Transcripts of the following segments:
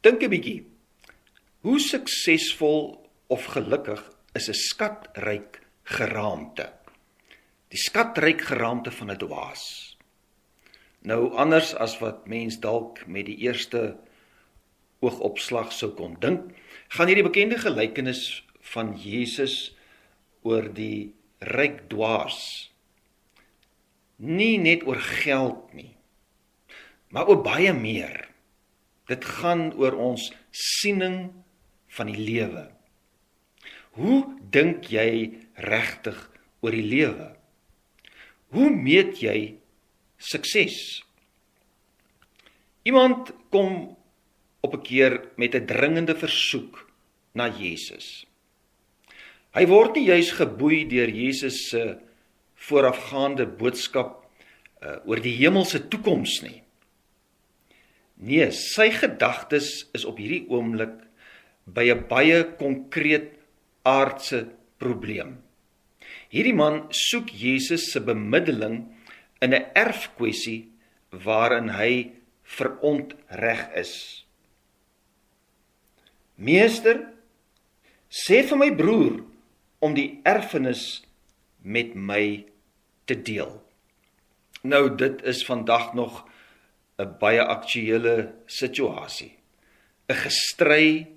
Dink 'n bietjie. Hoe suksesvol of gelukkig is 'n skatryk geraamte? Die skatryk geraamte van 'n dwaas. Nou anders as wat mens dalk met die eerste oogopslag sou kon dink, gaan hierdie bekende gelykenis van Jesus oor die ryk dwaas nie net oor geld nie, maar oor baie meer. Dit gaan oor ons siening van die lewe. Hoe dink jy regtig oor die lewe? Hoe meet jy sukses? Iemand kom op 'n keer met 'n dringende versoek na Jesus. Hy word nie juis geboei deur Jesus se voorafgaande boodskap oor die hemelse toekoms nie. Nee, sy gedagtes is op hierdie oomblik by 'n baie konkreet aardse probleem. Hierdie man soek Jesus se bemiddeling in 'n erfkwessie waarin hy verontreg is. Meester, sê vir my broer om die erfenis met my te deel. Nou, dit is vandag nog 'n baie aktuele situasie. 'n Gestry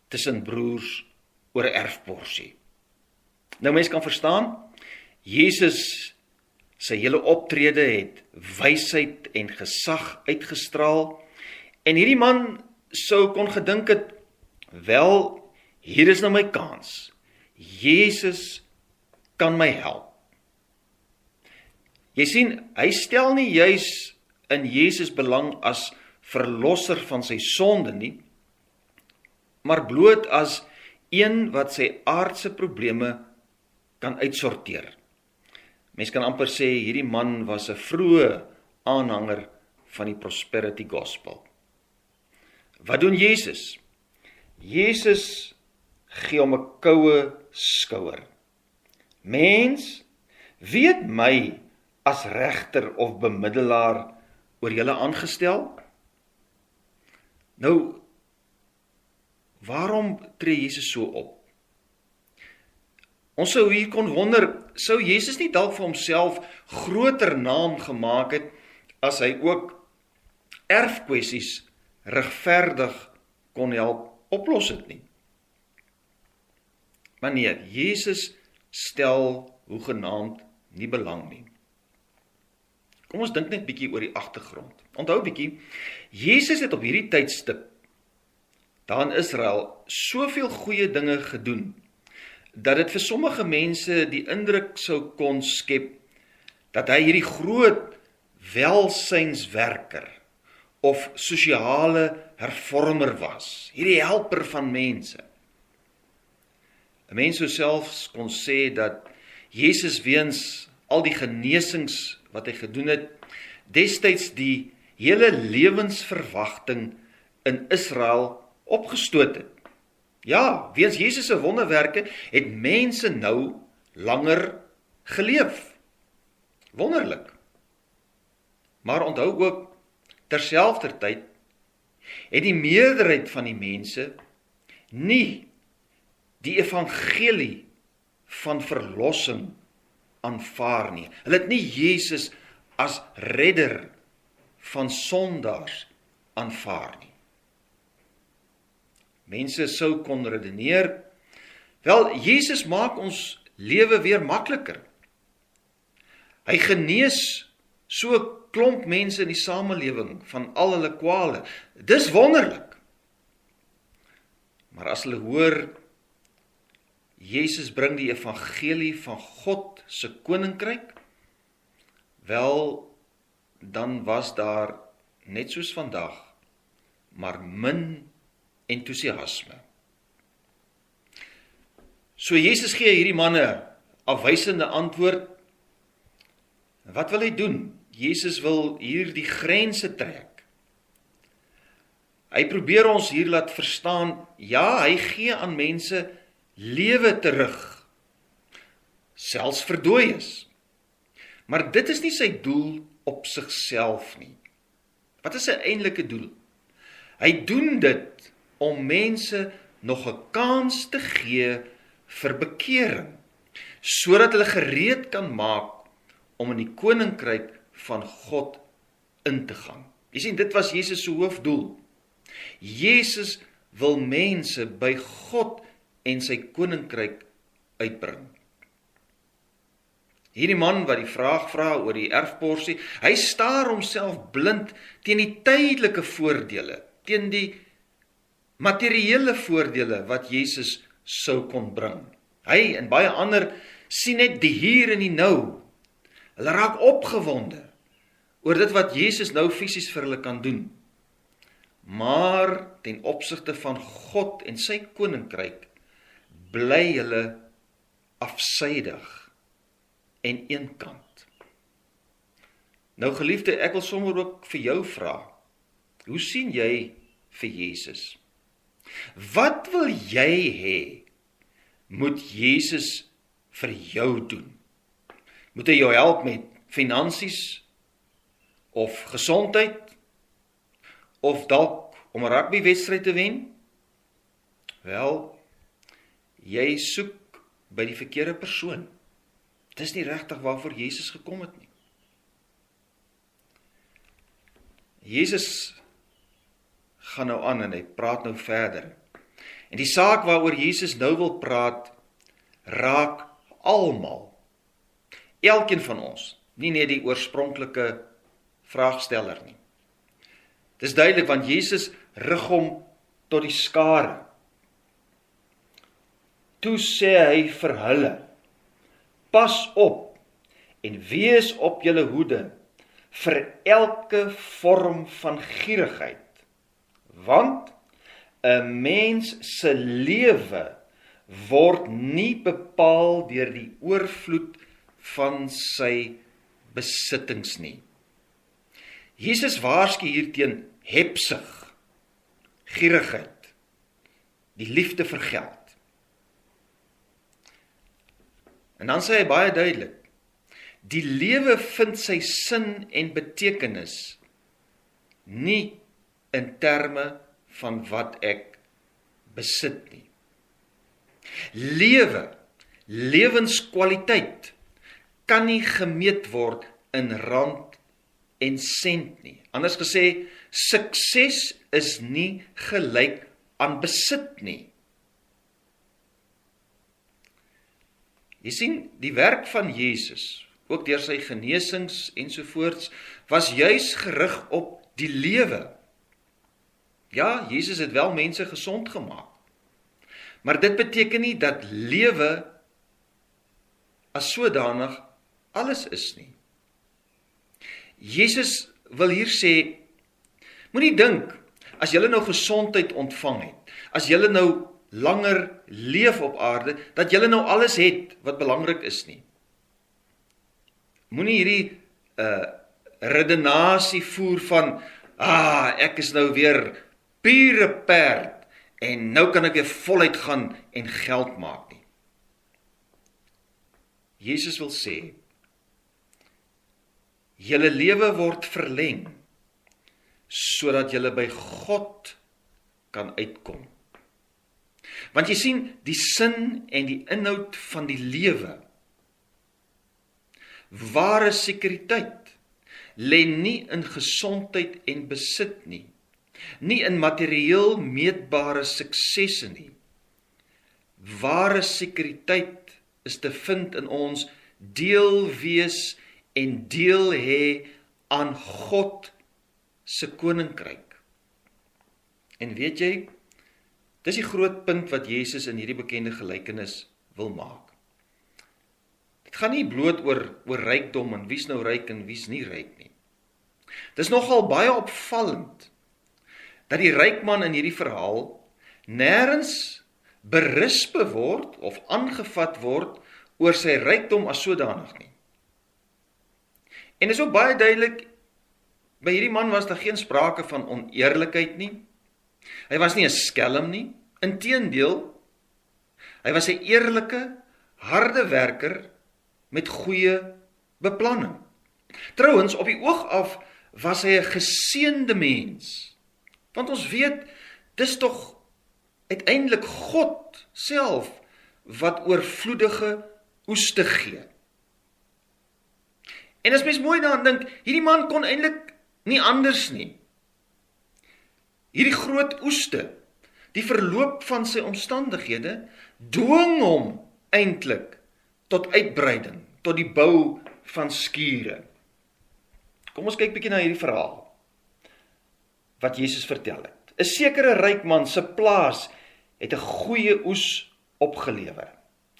tussen broers oor 'n erfporsie. Nou, mens kan verstaan, Jesus sy hele optrede het wysheid en gesag uitgestraal, en hierdie man sou kon gedink het, wel, hier is nou my kans. Jesus kan my help. Jy sien, hy stel nie juis in Jesus belang as verlosser van sy sonde nie, maar bloot as een wat sy aardse probleme kan uitsorteer. Mens kan amper sê, hierdie man was 'n vroeë aanhanger van die prosperity gospel. Wat doen Jesus? Jesus gee hom 'n koue skouer. Mens, wie het my as regter of bemiddelaar oor julle aangestel? Nou, waarom tree Jesus so op? Ons sou hier kon wonder, sou Jesus nie dalk vir homself groter naam gemaak het as hy ook erfkwessies regverdig kon help oplos het nie? Maar nee, Jesus stel hoegenaamd nie belang nie. Kom ons dink net bietjie oor die agtergrond. Onthou bietjie, Jesus het op hierdie tydstip daar in Israel soveel goeie dinge gedoen, dat dit vir sommige mense die indruk sou kon skep, dat hy hierdie groot welsynswerker of sosiale hervormer was, hierdie helper van mense. 'n Mens sou selfs kon sê dat Jesus weens al die genesings wat hy gedoen het, destyds die hele lewensverwagting in Israel opgestoot het. Ja, weens Jesus se wonderwerke het mense nou langer geleef. Wonderlik. Maar onthou ook, terselfdertyd het die meerderheid van die mense nie die evangelie van verlossing aanvaar nie. Hulle het nie Jesus as redder van sondaars aanvaar nie. Mense sou kon redeneer, wel, Jesus maak ons lewe weer makliker. Hy genees so 'n klomp mense in die samelewing van al hulle kwale. Dis wonderlik. Maar as hulle hoor, Jesus bring die evangelie van God se koninkryk, wel, dan was daar, net soos vandag, maar min entoesiasme. So Jesus gee hierdie manne afwysende antwoord. Wat wil hy doen? Jesus wil hier die grense trek. Hy probeer ons hier laat verstaan, ja, hy gee aan mense lewe terug, selfs vir dooies. Maar dit is nie sy doel op sigself nie. Wat is sy eintlike doel? Hy doen dit om mense nog 'n kans te gee vir bekering, sodat hulle gereed kan maak om in die koninkryk van God in te gaan. Jy sien, dit was Jesus se hoofdoel. Jesus wil mense by God en sy koninkryk uitbring. Hierdie man wat die vraag vra oor die erfporsie, hy staar homself blind teen die tydelike voordele, teen die materiële voordele wat Jesus sou kon bring. Hy en baie ander sien net die hier en die nou. Hulle raak opgewonde oor dit wat Jesus nou fisies vir hulle kan doen. Maar ten opsigte van God en sy koninkryk bly hulle afsydig en eenkant. Nou geliefde, ek wil sommer ook vir jou vra, hoe sien jy vir Jesus? Wat wil jy hê moet Jesus vir jou doen? Moet hy jou help met finansies of gesondheid of dalk om 'n rugbywedstryd te wen? Wel, jy soek by die verkeerde persoon. Dis nie regtig waarvoor Jesus gekom het nie. Jesus gaan nou aan en hy praat nou verder. En die saak waaroor Jesus nou wil praat, raak almal. Elkeen van ons, nie net die oorspronklike vraagsteller nie. Dis duidelik, want Jesus rig hom tot die skare. Toe sê hy vir hulle, pas op en wees op julle hoede vir elke vorm van gierigheid, want 'n mens se lewe word nie bepaal deur die oorvloed van sy besittings nie. Jesus waarsku hier teen hebsug, gierigheid, die liefde vir geld. En dan sê hy baie duidelik, die lewe vind sy sin en betekenis nie in terme van wat ek besit nie. Lewenskwaliteit kan nie gemeet word in rand en sent nie. Anders gesê, sukses is nie gelyk aan besit nie. Jy sien, die werk van Jesus, ook deur sy genesings ensovoorts, was juis gerig op die lewe. Ja, Jesus het wel mense gesond gemaak, maar dit beteken nie dat lewe as sodanig alles is nie. Jesus wil hier sê, moenie dink, as jy nou gesondheid ontvang het, as jy nou langer leef op aarde, dat jy nou alles het wat belangrik is nie. Moenie hierdie redenasie voer van, ek is nou weer pure perd, en nou kan ek weer voluit gaan en geld maak nie. Jesus wil sê, julle lewe word verleng, sodat julle by God kan uitkom. Want jy sien, die sin en die inhoud van die lewe, ware sekuriteit, lê nie in gesondheid en besit nie, nie in materieel meetbare suksesse nie. Ware sekuriteit is te vind in ons deel wees en deel hê aan God se koninkryk. En weet jy, dis die groot punt wat Jesus in hierdie bekende gelykenis wil maak. Dit gaan nie bloot oor rykdom en wie's nou ryk en wie's nie ryk nie. Dis nogal baie opvallend dat die ryk man in hierdie verhaal nêrens berisp word of aangevat word oor sy rykdom as sodanig nie. En is ook baie duidelik, by hierdie man was daar geen sprake van oneerlikheid nie. Hy was nie 'n skelm nie, inteendeel, hy was 'n eerlike, harde werker met goeie beplanning. Trouwens, op die oog af was hy 'n geseënde mens, Want ons weet, dis tog uiteindelik God self wat oorvloedige oeste gee. En as mens mooi daaraan dink, hierdie man kon eintlik nie anders nie. Hierdie groot oeste, die verloop van sy omstandighede, dwing hom eintlik tot uitbreiding, tot die bou van skure. Kom ons kyk bietjie na hierdie verhaal wat Jesus vertel het. 'n Sekere ryk man se plaas het 'n goeie oes opgelewer.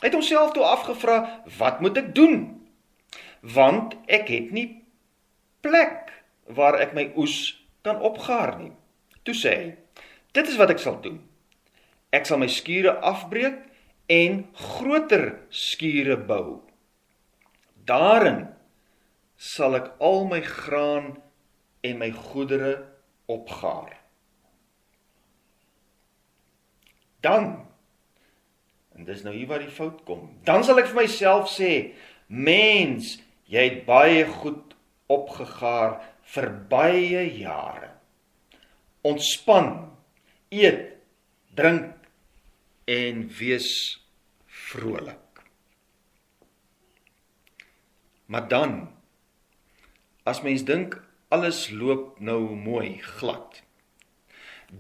Hy het homself toe afgevra, wat moet ek doen? Want ek het nie plek waar ek my oes kan opgaar nie. Toe sê hy, dit is wat ek sal doen. Ek sal my skure afbreek en groter skure bou. Daarin sal ek al my graan en my goedere opgaar. Dan, en dis nou hier waar die fout kom, dan sal ek vir myself sê, mens, jy het baie goed opgegaar vir baie jare. Ontspan, eet, drink en wees vrolik. Maar dan, as mens dink, alles loop nou mooi glad,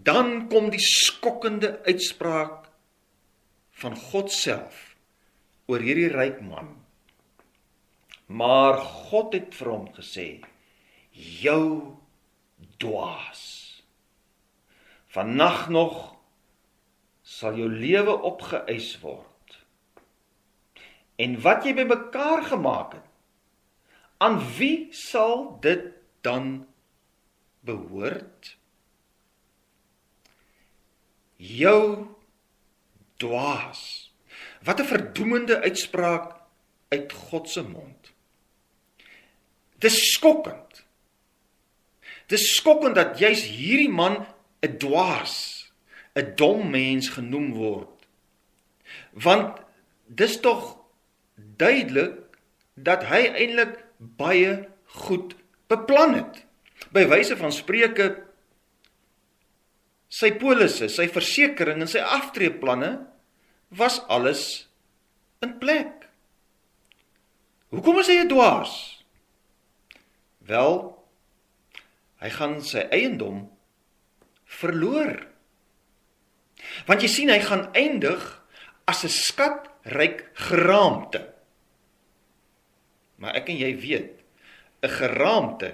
dan kom die skokkende uitspraak van God self oor hierdie ryk man. Maar God het vir hom gesê, jou dwaas, vannag nog sal jou lewe opgeëis word. En wat jy bymekaar gemaak het, aan wie sal dit dan behoort? Jou dwaas. Wat 'n verdoemende uitspraak uit God se mond. Dis skokkend. Dis skokkend dat juis hierdie man 'n dwaas, 'n dom mens genoem word. Want dis tog duidelik dat hy eintlik baie goed beplan het. By wyse van Spreuke, sy polisse, sy versekering en sy aftreeplanne was alles in plek. Hoekom is hy 'n dwaas? Wel, hy gaan sy eiendom verloor. Want jy sien, hy gaan eindig as 'n skatryk geraamte. Maar ek en jy weet, 'n geraamte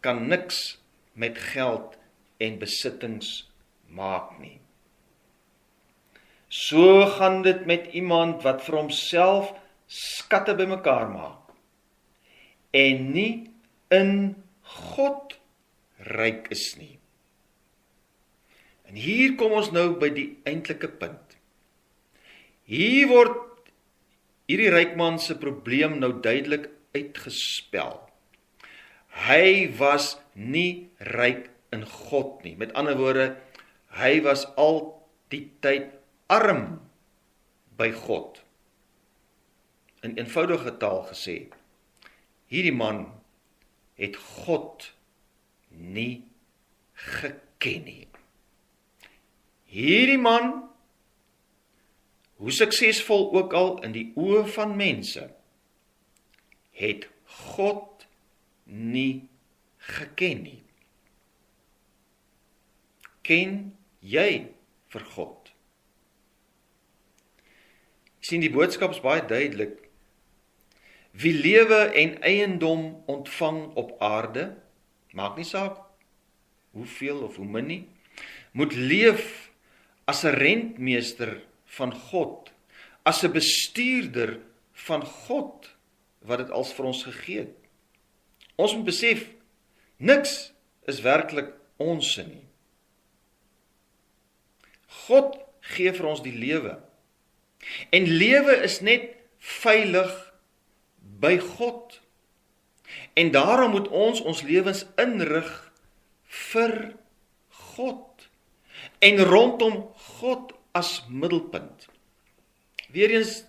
kan niks met geld en besittings maak nie. So gaan dit met iemand wat vir homself skatte bymekaar maak en nie in God ryk is nie. En hier kom ons nou by die eintlike punt. Hier word hierdie rykman se probleem nou duidelik uitgespel. Hy was nie ryk in God nie. Met ander woorde, hy was al die tyd arm by God. In eenvoudige taal gesê, hierdie man het God nie geken nie. Hierdie man, hoe suksesvol ook al in die oë van mense, het God nie geken nie. Ken jy vir God? Jy sien, die boodskap is baie duidelik. Wie lewe en eiendom ontvang op aarde, maak nie saak hoeveel of hoe min nie, moet leef as 'n rentmeester van God, as 'n bestuurder van God, wat dit als vir ons gegee het. Ons moet besef, niks is werklik ons nie. God gee vir ons die lewe. En lewe is net veilig by God. En daarom moet ons lewens inrig vir God. En rondom God as middelpunt. Weereens,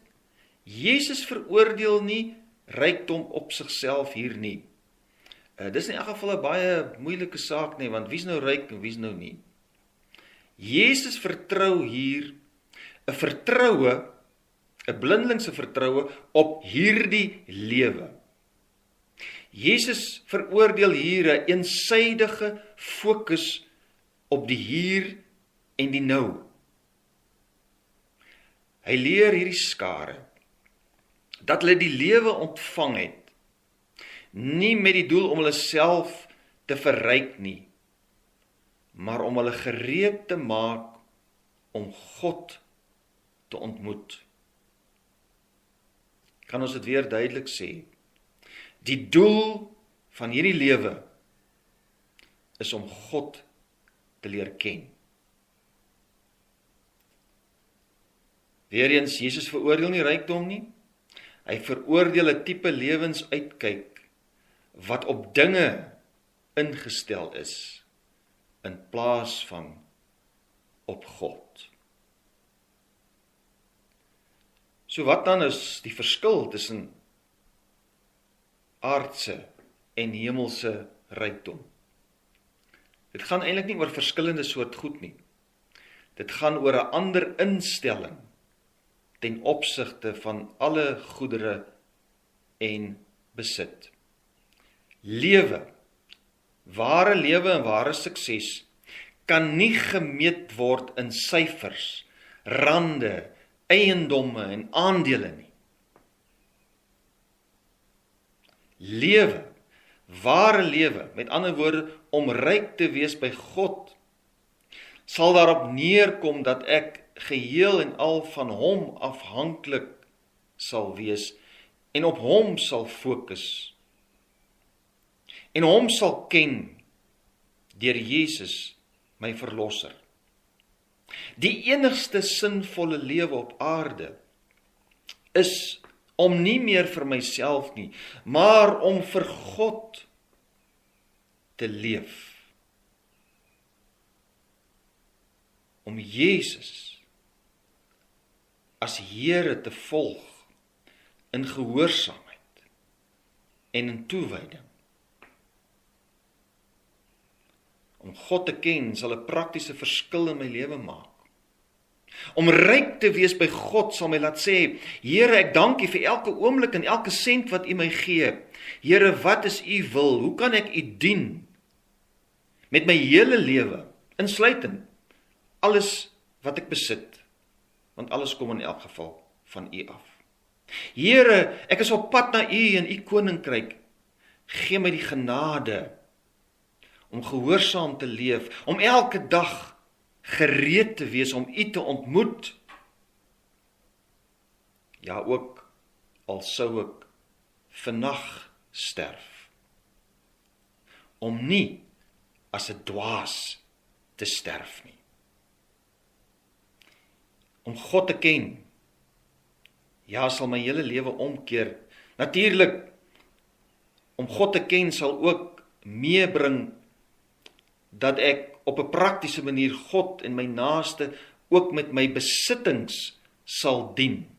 Jesus veroordeel nie rykdom op sigself hier nie. Dis in elk geval 'n baie moeilike saak nie, want wie's nou ryk en wie's nou nie? Jesus vertrou hier 'n vertroue, 'n blindelingse vertroue op hierdie lewe. Jesus veroordeel hier 'n eensydige fokus op die hier en die nou. Hy leer hierdie skare dat hulle die lewe ontvang het, nie met die doel om hulle self te verryk nie, maar om hulle gereed te maak om God te ontmoet. Kan ons dit weer duidelik sê? Die doel van hierdie lewe is om God te leer ken. Weereens, Jesus veroordeel nie rykdom nie. Hy veroordeel 'n tipe lewensuitkyk wat op dinge ingestel is in plaas van op God. So wat dan is die verskil tussen aardse en hemelse rykdom? Dit gaan eintlik nie oor verskillende soort goed nie. Dit gaan oor 'n ander instelling ten opsigte van alle goedere en besit. Lewe, ware lewe en ware sukses kan nie gemeet word in syfers, rande, eiendomme en aandele nie. Lewe, ware lewe, met ander woorde, om ryk te wees by God, sal daarop neerkom dat ek geheel en al van hom afhanklik sal wees en op hom sal fokus en hom sal ken deur Jesus, my verlosser. Die enigste sinvolle lewe op aarde is om nie meer vir myself nie, maar om vir God te leef. Om Jesus as Here te volg in gehoorsaamheid en in toewyding. Om God te ken sal 'n praktiese verskil in my lewe maak. Om ryk te wees by God sal my laat sê, Here, ek dank U vir elke oomblik en elke sent wat U my gee. Here, wat is U wil? Hoe kan ek U dien? Met my hele lewe, insluitend alles wat ek besit, want alles kom in elk geval van U af. Here, ek is op pad na U en U koninkryk. Gee my die genade om gehoorsaam te leef, om elke dag gereed te wees om U te ontmoet. Ja, ook al sou ek vannag sterf, om nie as 'n dwaas te sterf nie. Om God te ken, ja, sal my hele lewe omkeer. Natuurlik, om God te ken sal ook meebring dat ek op 'n praktiese manier God en my naaste ook met my besittings sal dien.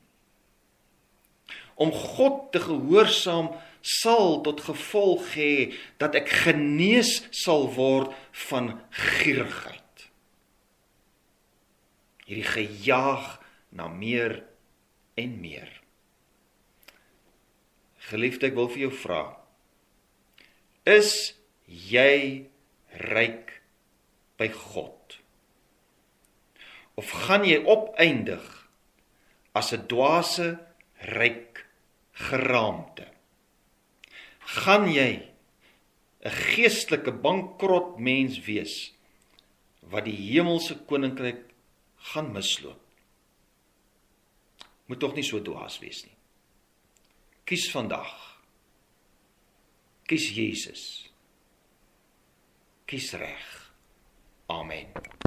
Om God te gehoorsaam sal tot gevolg hê dat ek genees sal word van gierigheid. Hierdie gejaag na meer en meer. Geliefde, ek wil vir jou vra, is jy ryk by God? Of gaan jy opeindig as 'n dwaase ryk geraamte? Gaan jy 'n geestelike bankrot mens wees wat die hemelse koninkryk gaan misloop? Moet tog nie so dwaas wees nie. Kies vandag. Kies Jesus. Kies reg. Amen.